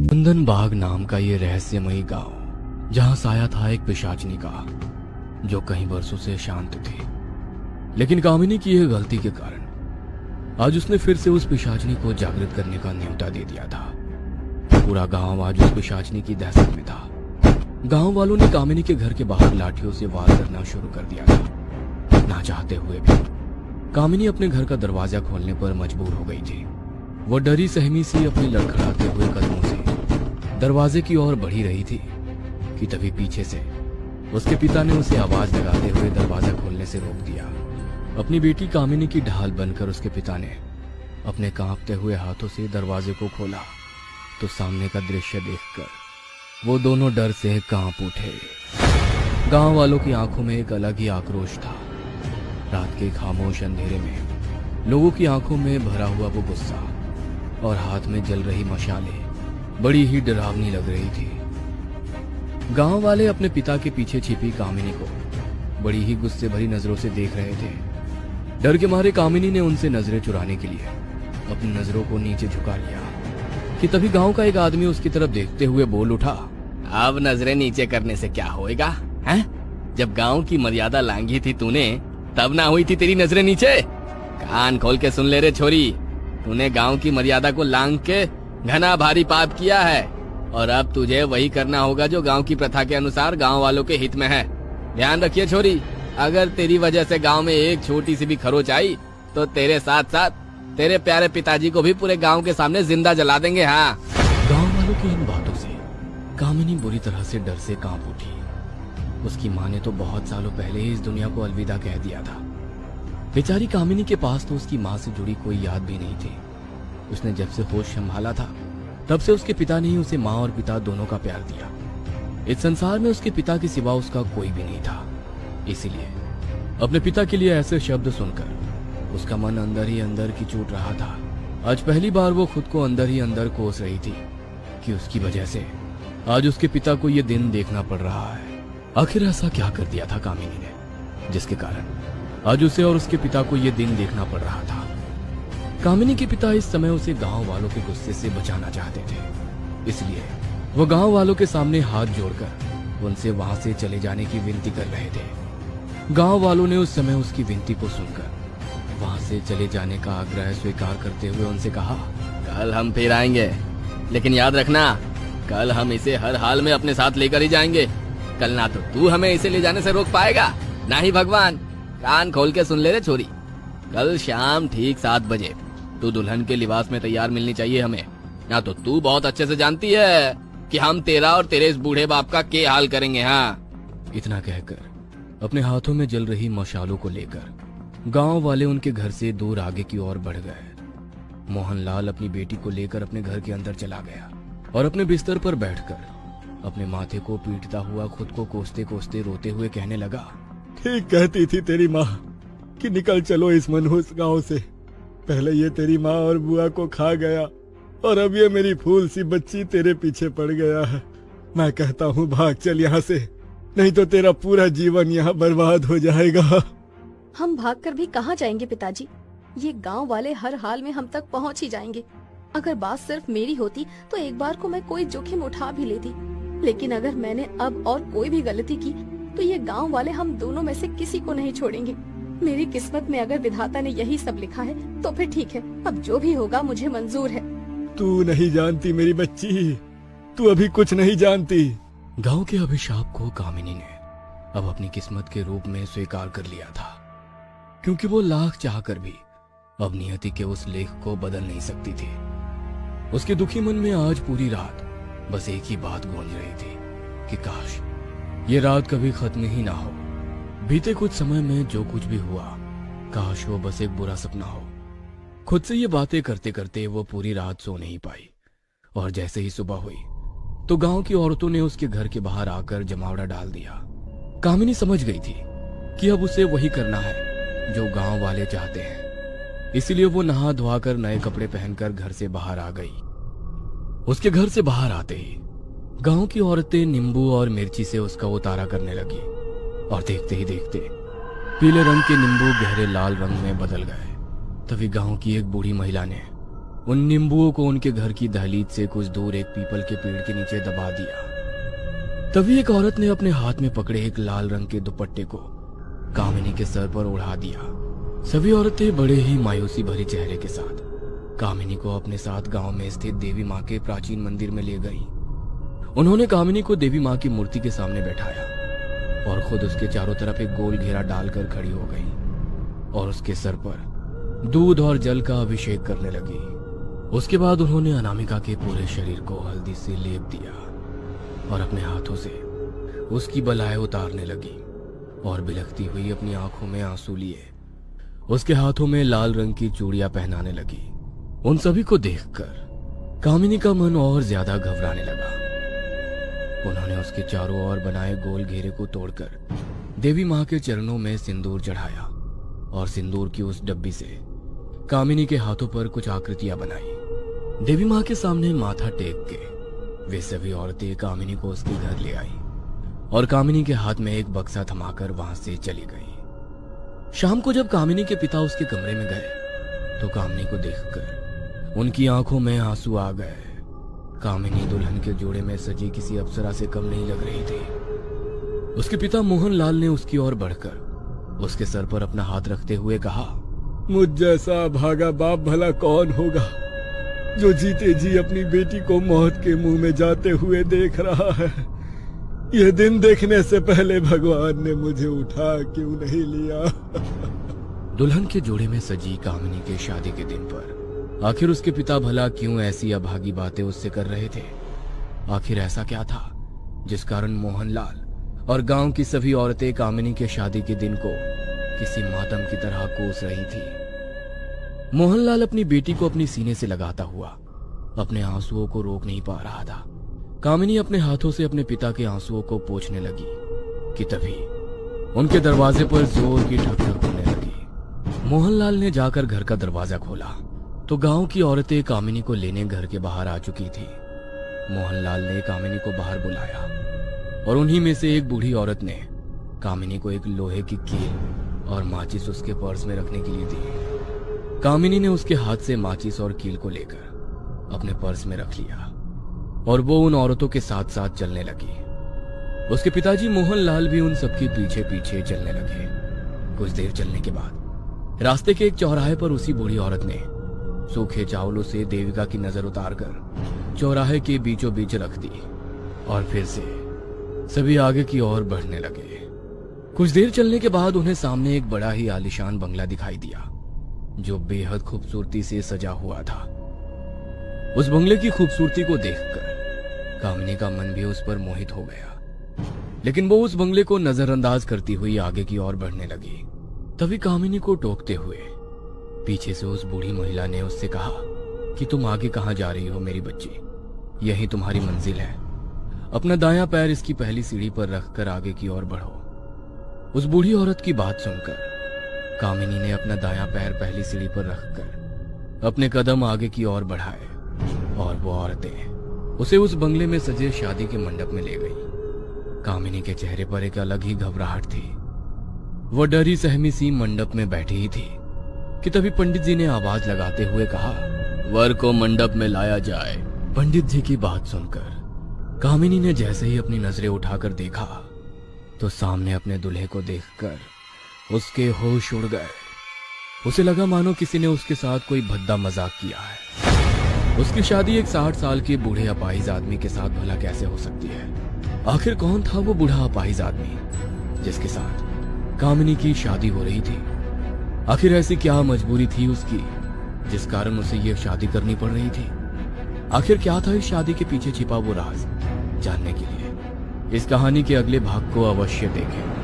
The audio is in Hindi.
कुंदन बाग नाम का ये रहस्यमयी गांव, जहां साया था एक पिशाचनी का, जो कई वर्षों से शांत थी। लेकिन कामिनी की यह गलती के कारण आज उसने फिर से उस पिशाचनी को जागृत करने का न्योता दे दिया था। पूरा गांव आज उस पिशाचनी की दहशत में था। गांव वालों ने कामिनी के घर के बाहर लाठियों से वार करना शुरू कर दिया था। ना चाहते हुए भी कामिनी अपने घर का दरवाजा खोलने पर मजबूर हो गई थी। वो डरी सहमी सी अपने लड़खड़ाते हुए कदमों से दरवाजे की ओर बढ़ी रही थी कि तभी पीछे से उसके पिता ने उसे आवाज लगाते हुए दरवाजा खोलने से रोक दिया। अपनी बेटी कामिनी की ढाल बनकर उसके पिता ने अपने कांपते हुए हाथों से दरवाजे को खोला तो सामने का दृश्य देखकर वो दोनों डर से कांप उठे। गांव वालों की आंखों में एक अलग ही आक्रोश था। रात के खामोश अंधेरे में लोगों की आंखों में भरा हुआ वो गुस्सा और हाथ में जल रही मशालें बड़ी ही डरावनी लग रही थी। गांव वाले अपने पिता के पीछे छिपी कामिनी को बड़ी ही गुस्से भरी नजरों से देख रहे थे। डर के मारे कामिनी ने उनसे नजरें चुराने के लिए अपनी नजरों को नीचे झुका लिया कि तभी गांव का एक आदमी उसकी तरफ देखते हुए बोल उठा, अब नजरें नीचे करने से क्या होएगा हैं? जब गांव की मर्यादा लांघी थी तूने, तब ना हुई थी तेरी नजरें नीचे? कान खोल के सुन ले रे छोरी, तूने गांव की मर्यादा को लांघ के घना भारी पाप किया है और अब तुझे वही करना होगा जो गांव की प्रथा के अनुसार गांव वालों के हित में है। ध्यान रखिए छोरी, अगर तेरी वजह से गांव में एक छोटी सी भी खरोच आई तो तेरे साथ साथ तेरे प्यारे पिताजी को भी पूरे गांव के सामने जिंदा जला देंगे। हाँ। गांव वालों की इन बातों से कामिनी बुरी तरह से डर से कांप उठी। उसकी माँ ने तो बहुत सालों पहले ही इस दुनिया को अलविदा कह दिया था। बेचारी कामिनी के पास तो उसकी माँ से जुड़ी कोई याद भी नहीं थी। उसने जब से होश संभाला था तब से उसके पिता ने ही उसे माँ और पिता दोनों का प्यार दिया। इस संसार में उसके पिता के सिवा उसका कोई भी नहीं था। इसीलिए अपने पिता के लिए ऐसे शब्द सुनकर उसका मन अंदर ही अंदर की चूट रहा था। आज पहली बार वो खुद को अंदर ही अंदर कोस रही थी कि उसकी वजह से आज उसके पिता को ये दिन देखना पड़ रहा है। आखिर ऐसा क्या कर दिया था कामिनी ने जिसके कारण आज उसे और उसके पिता को ये दिन देखना पड़ रहा था। कामिनी के पिता इस समय उसे गांव वालों के गुस्से से बचाना चाहते थे, इसलिए वो गांव वालों के सामने हाथ जोड़कर उनसे वहां से चले जाने की विनती कर रहे थे। गांव वालों ने उस समय उसकी विनती को सुनकर वहां से चले जाने का आग्रह स्वीकार करते हुए उनसे कहा, कल हम फिर आएंगे, लेकिन याद रखना कल हम इसे हर हाल में अपने साथ लेकर ही जाएंगे। कल ना तो तू हमें इसे ले जाने से रोक पाएगा, ना ही भगवान। कान खोल के सुन ले रे छोरी, कल शाम ठीक 7 बजे तू दुल्हन के लिबास में तैयार मिलनी चाहिए हमें। ना तो तू बहुत अच्छे से जानती है कि हम तेरा और तेरे इस बूढ़े बाप का क्या हाल करेंगे। हाँ। इतना कहकर अपने हाथों में जल रही मशालों को लेकर गांव वाले उनके घर से दूर आगे की ओर बढ़ गए। मोहनलाल अपनी बेटी को लेकर अपने घर के अंदर चला गया और अपने बिस्तर पर बैठकर अपने माथे को पीटता हुआ खुद को कोसते कोसते रोते हुए कहने लगा, ठीक कहती थी तेरी माँ कि निकल चलो इस मनहूस गांव से। पहले ये तेरी माँ और बुआ को खा गया और अब ये मेरी फूल सी बच्ची तेरे पीछे पड़ गया है। मैं कहता हूँ भाग चल यहाँ से, नहीं तो तेरा पूरा जीवन यहाँ बर्बाद हो जाएगा। हम भागकर भी कहाँ जाएंगे पिताजी? ये गांव वाले हर हाल में हम तक पहुँच ही जाएंगे। अगर बात सिर्फ मेरी होती तो एक बार को मैं कोई जोखिम उठा भी लेती, लेकिन अगर मैंने अब और कोई भी गलती की तो ये गांव वाले हम दोनों में से किसी को नहीं छोड़ेंगे। मेरी किस्मत में अगर विधाता ने यही सब लिखा है तो फिर ठीक है, अब जो भी होगा मुझे मंजूर है। तू नहीं जानती मेरी बच्ची, तू अभी कुछ नहीं जानती। गांव के अभिशाप को कामिनी ने अब अपनी किस्मत के रूप में स्वीकार कर लिया था, क्योंकि वो लाख चाहकर भी अब नियति के उस लेख को बदल नहीं सकती थी। उसके दुखी मन में आज पूरी रात बस एक ही बात गूंज रही थी कि काश ये रात कभी खत्म ही ना हो। बीते कुछ समय में जो कुछ भी हुआ, काश वो बस एक बुरा सपना हो। खुद से ये बातें करते करते वो पूरी रात सो नहीं पाई और जैसे ही सुबह हुई तो गांव की औरतों ने उसके घर के बाहर आकर जमावड़ा डाल दिया। कामिनी समझ गई थी कि अब उसे वही करना है जो गांव वाले चाहते हैं, इसीलिए वो नहा धोकर नए कपड़े पहनकर घर से बाहर आ गई। उसके घर से बाहर आते ही गांव की औरतें नींबू और मिर्ची से उसका उतारा करने लगी और देखते ही देखते पीले रंग के नींबू गहरे लाल रंग में बदल गए। तभी गांव की एक बूढ़ी महिला ने उन नींबुओं को उनके घर की दहलीज से कुछ दूर एक पीपल के पेड़ के नीचे दबा दिया। तभी एक औरत ने अपने हाथ में पकड़े एक लाल रंग के दुपट्टे को कामिनी के सर पर उड़ा दिया। सभी औरतें बड़े ही मायूसी भरे चेहरे के साथ कामिनी को अपने साथ गांव में स्थित देवी माँ के प्राचीन मंदिर में ले गई। उन्होंने कामिनी को देवी माँ की मूर्ति के सामने बैठाया और खुद उसके चारों तरफ एक गोल घेरा डालकर खड़ी हो गई और उसके सर पर दूध और जल का अभिषेक करने लगी। उसके बाद उन्होंने अनामिका के पूरे शरीर को हल्दी से लेप दिया और अपने हाथों से उसकी बलाएं उतारने लगी और बिलखती हुई अपनी आंखों में आंसू लिए उसके हाथों में लाल रंग की चूड़ियां पहनाने लगी। उन सभी को देखकर कामिनी का मन और ज्यादा घबराने लगा। उन्होंने उसके चारों ओर बनाए गोल घेरे को तोड़कर देवी माँ के चरणों में सिंदूर चढ़ाया और सिंदूर की उस डब्बी से कामिनी के हाथों पर कुछ आकृतियां बनाई। देवी माँ के सामने माथा टेक के वे सभी औरतें कामिनी को उसके घर ले आई और कामिनी के हाथ में एक बक्सा थमाकर वहां से चली गई। शाम को जब कामिनी के पिता उसके कमरे में गए तो कामिनी को देखकर उनकी आंखों में आंसू आ गए। कामिनी दुल्हन के जोड़े में सजी किसी अप्सरा से कम नहीं लग रही थी। उसके पिता मोहनलाल ने उसकी ओर बढ़कर उसके सर पर अपना हाथ रखते हुए कहा, मुझ जैसा भागा बाप भला कौन होगा जो जीते जी अपनी बेटी को मौत के मुंह में जाते हुए देख रहा है। यह दिन देखने से पहले भगवान ने मुझे उठा क्यों नहीं लिया। दुल्हन के जोड़े में सजी कामिनी के शादी के दिन पर आखिर उसके पिता भला क्यों ऐसी अभागी बातें उससे कर रहे थे? आखिर ऐसा क्या था जिस कारण मोहनलाल और गांव की सभी औरतें कामिनी के शादी के दिन को किसी मातम की तरह कोस रही थी? मोहनलाल अपनी बेटी को अपनी सीने से लगाता हुआ अपने आंसुओं को रोक नहीं पा रहा था। कामिनी अपने हाथों से अपने पिता के आंसुओं को पोंछने लगी कि तभी उनके दरवाजे पर जोर की ठक ठक होने लगी। मोहनलाल ने जाकर घर का दरवाजा खोला तो गांव की औरतें कामिनी को लेने घर के बाहर आ चुकी थी। मोहनलाल ने कामिनी को बाहर बुलाया और उन्हीं में से एक बूढ़ी औरत ने कामिनी को एक लोहे की कील और माचिस उसके पर्स में रखने के लिए दी। कामिनी ने उसके हाथ से माचिस और कील को लेकर अपने पर्स में रख लिया और वो उन औरतों के साथ साथ चलने लगी। उसके पिताजी मोहनलाल भी उन सबके पीछे पीछे चलने लगे। कुछ देर चलने के बाद रास्ते के एक चौराहे पर उसी बूढ़ी औरत ने सूखे चावलों से देविका की नजर उतारकर चौराहे के बीचों बीच रख दी और फिर से सभी आगे की ओर बढ़ने लगे। कुछ देर चलने के बाद उन्हें सामने एक बड़ा ही आलीशान बंगला दिखाई दिया जो बेहद खूबसूरती से सजा हुआ था। उस बंगले की खूबसूरती को देखकर कामिनी का मन भी उस पर मोहित हो गया, लेकिन वो उस बंगले को नजरअंदाज करती हुई आगे की ओर बढ़ने लगी। तभी कामिनी को टोकते हुए पीछे से उस बूढ़ी महिला ने उससे कहा कि तुम आगे कहां जा रही हो मेरी बच्ची? यही तुम्हारी मंजिल है। अपना दायां पैर इसकी पहली सीढ़ी पर रखकर आगे की ओर बढ़ो। उस बूढ़ी औरत की बात सुनकर कामिनी ने अपना दायां पैर पहली सीढ़ी पर रखकर अपने कदम आगे की ओर बढ़ाए और वो औरतें उसे उस बंगले में सजे शादी के मंडप में ले गई। कामिनी के चेहरे पर एक अलग ही घबराहट थी। वो डरी सहमी सी मंडप में बैठी ही थी कि तभी पंडित जी ने आवाज लगाते हुए कहा, वर को मंडप में लाया जाए। पंडित जी की बात सुनकर कामिनी ने जैसे ही अपनी नजरें उठाकर देखा तो सामने अपने दूल्हे को देखकर उसके होश उड़ गए। उसे लगा मानो किसी ने उसके साथ कोई भद्दा मजाक किया है। उसकी शादी एक 60 साल के बूढ़े अपाहिज आदमी के साथ भला कैसे हो सकती है? आखिर कौन था वो बूढ़ा अपाहिज आदमी जिसके साथ कामिनी की शादी हो रही थी? आखिर ऐसी क्या मजबूरी थी उसकी जिस कारण उसे ये शादी करनी पड़ रही थी? आखिर क्या था इस शादी के पीछे छिपा वो राज? जानने के लिए इस कहानी के अगले भाग को अवश्य देखें।